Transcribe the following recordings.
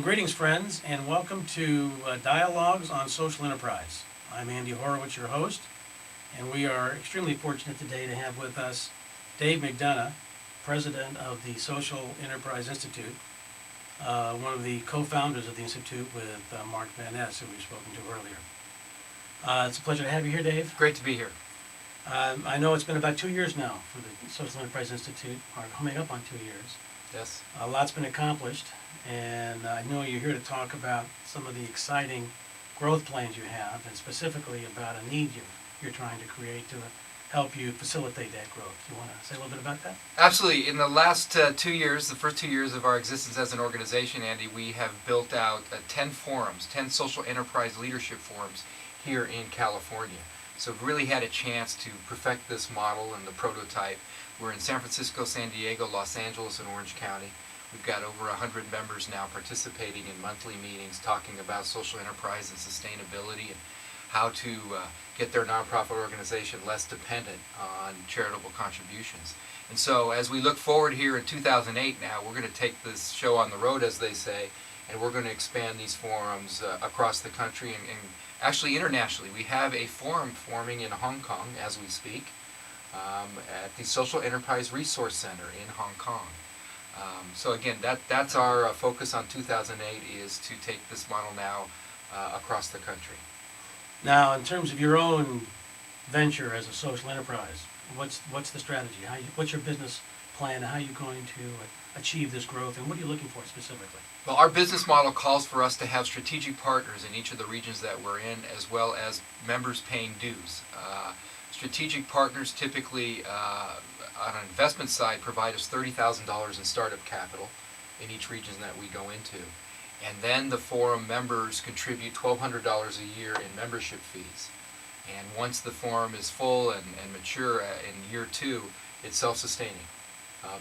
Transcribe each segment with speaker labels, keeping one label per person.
Speaker 1: greetings, friends, and welcome to Dialogues on Social Enterprise. I'm Andy Horowitz, your host, and we are extremely fortunate today to have with us Dave McDonough, president of the Social Enterprise Institute, one of the co-founders of the Institute with Mark Van Ness, who we've spoken to earlier. It's a pleasure to have you here, Dave.
Speaker 2: Great to be here.
Speaker 1: I know it's been about 2 years now for the Social Enterprise Institute, or coming up on 2 years.
Speaker 2: Yes.
Speaker 1: A lot's been accomplished, and I know you're here to talk about some of the exciting growth plans you have, and specifically about a need you're trying to create to help you facilitate that growth. You want to say a little bit about that?
Speaker 2: Absolutely. In the last 2 years, the first 2 years of our existence as an organization, Andy, we have built out 10 forums, 10 social enterprise leadership forums here in California. So we've really had a chance to perfect this model and the prototype. We're in San Francisco, San Diego, Los Angeles, and Orange County. We've got over 100 members now participating in monthly meetings talking about social enterprise and sustainability and how to get their nonprofit organization less dependent on charitable contributions. And so as we look forward here in 2008 now, we're going to take this show on the road, as they say, and we're going to expand these forums across the country and actually internationally. We have a forum forming in Hong Kong as we speak at the Social Enterprise Resource Center in Hong Kong. So again, that's our focus on 2008, is to take this model now across the country.
Speaker 1: Now, in terms of your own venture as a social enterprise, what's the strategy? What's your business plan? How are you going to achieve this growth, and what are you looking for specifically?
Speaker 2: Well, our business model calls for us to have strategic partners in each of the regions that we're in, as well as members paying dues. Strategic partners typically, on an investment side, provide us $30,000 in startup capital in each region that we go into. And then the forum members contribute $1,200 a year in membership fees. And once the forum is full and mature in year 2, it's self-sustaining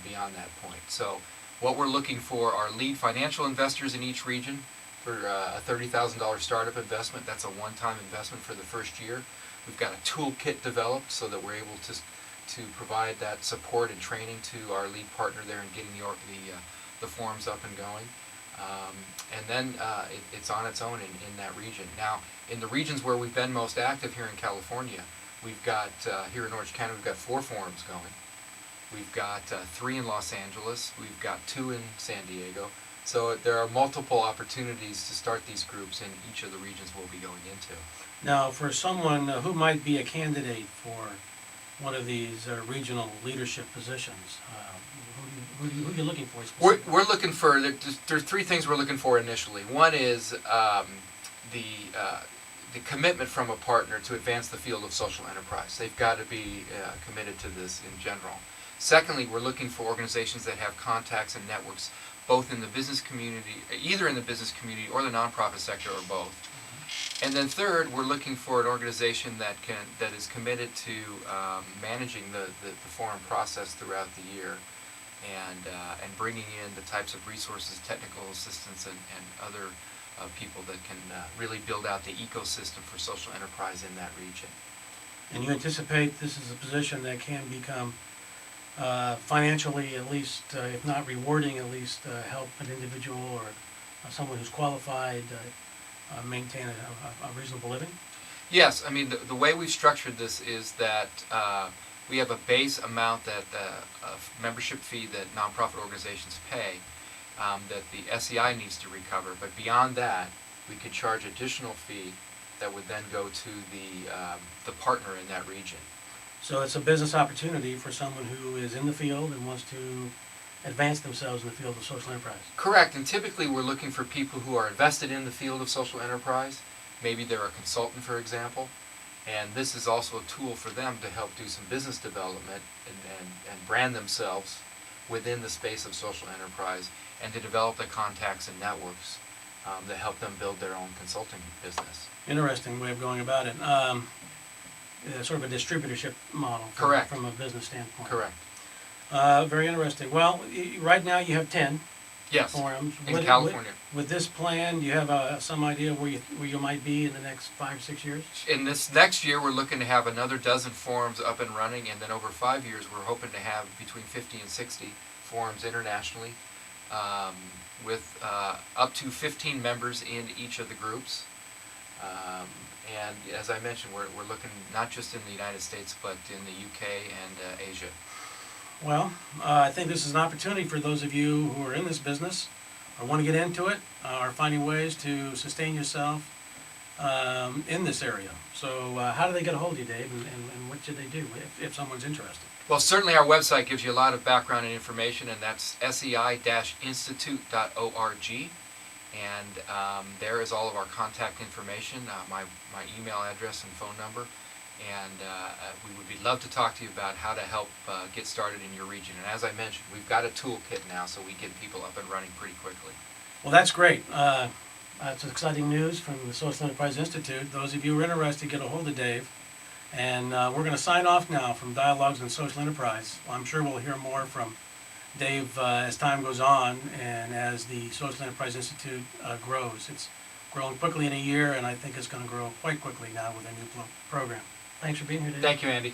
Speaker 2: beyond that point. So what we're looking for are lead financial investors in each region for a $30,000 startup investment. That's a one-time investment for the first year. We've got a toolkit developed so that we're able to provide that support and training to our lead partner there in getting the forums up and going. And then it's on its own in that region. Now, in the regions where we've been most active here in California, we've got, here in Orange County, we've got 4 forums going. We've got 3 in Los Angeles. We've got 2 in San Diego. So there are multiple opportunities to start these groups in each of the regions we'll be going into.
Speaker 1: Now, for someone who might be a candidate for one of these regional leadership positions, who are you looking for specifically?
Speaker 2: We're looking for, there's 3 things we're looking for initially. One is the commitment from a partner to advance the field of social enterprise. They've got to be committed to this in general. Secondly, we're looking for organizations that have contacts and networks both in the business community, either in the business community or the nonprofit sector, or both. And then third, we're looking for an organization that is committed to managing the forum process throughout the year and bringing in the types of resources, technical assistance, and other people that can really build out the ecosystem for social enterprise in that region.
Speaker 1: And you anticipate this is a position that can become financially, at least, if not rewarding, at least help an individual or someone who's qualified maintain a reasonable living?
Speaker 2: Yes, I mean, the way we've structured this is that we have a base amount that membership fee that nonprofit organizations pay that the SEI needs to recover, but beyond that, we could charge additional fee that would then go to the partner in that region.
Speaker 1: So it's a business opportunity for someone who is in the field and wants to advance themselves in the field of social enterprise.
Speaker 2: Correct, and typically we're looking for people who are invested in the field of social enterprise. Maybe they're a consultant, for example, and this is also a tool for them to help do some business development and brand themselves within the space of social enterprise and to develop the contacts and networks that help them build their own consulting business.
Speaker 1: Interesting way of going about it. Sort of a distributorship model.
Speaker 2: Correct.
Speaker 1: From a business standpoint.
Speaker 2: Correct.
Speaker 1: Very interesting. Well, right now you have 10
Speaker 2: Yes,
Speaker 1: forums.
Speaker 2: in California.
Speaker 1: With this plan, do you have some idea where you might be in the next 5-6 years?
Speaker 2: In this next year, we're looking to have another dozen forums up and running, and then over 5 years, we're hoping to have between 50 and 60 forums internationally. with up to 15 members in each of the groups. And as I mentioned, we're looking not just in the United States, but in the UK and Asia.
Speaker 1: Well, I think this is an opportunity for those of you who are in this business or want to get into it, or finding ways to sustain yourself in this area. So how do they get a hold of you, Dave, and what should they do if someone's interested?
Speaker 2: Well, certainly our website gives you a lot of background and information, and that's sei-institute.org. And there is all of our contact information, my email address and phone number. And we would love to talk to you about how to help get started in your region. And as I mentioned, we've got a toolkit now, so we get people up and running pretty quickly.
Speaker 1: Well, that's great. That's exciting news from the Social Enterprise Institute. Those of you who are interested, get a hold of Dave. And we're going to sign off now from Dialogues on Social Enterprise. I'm sure we'll hear more from Dave as time goes on and as the Social Enterprise Institute grows. It's grown quickly in a year, and I think it's going to grow quite quickly now with a new program. Thanks for being here, Dave.
Speaker 2: Thank you, Andy.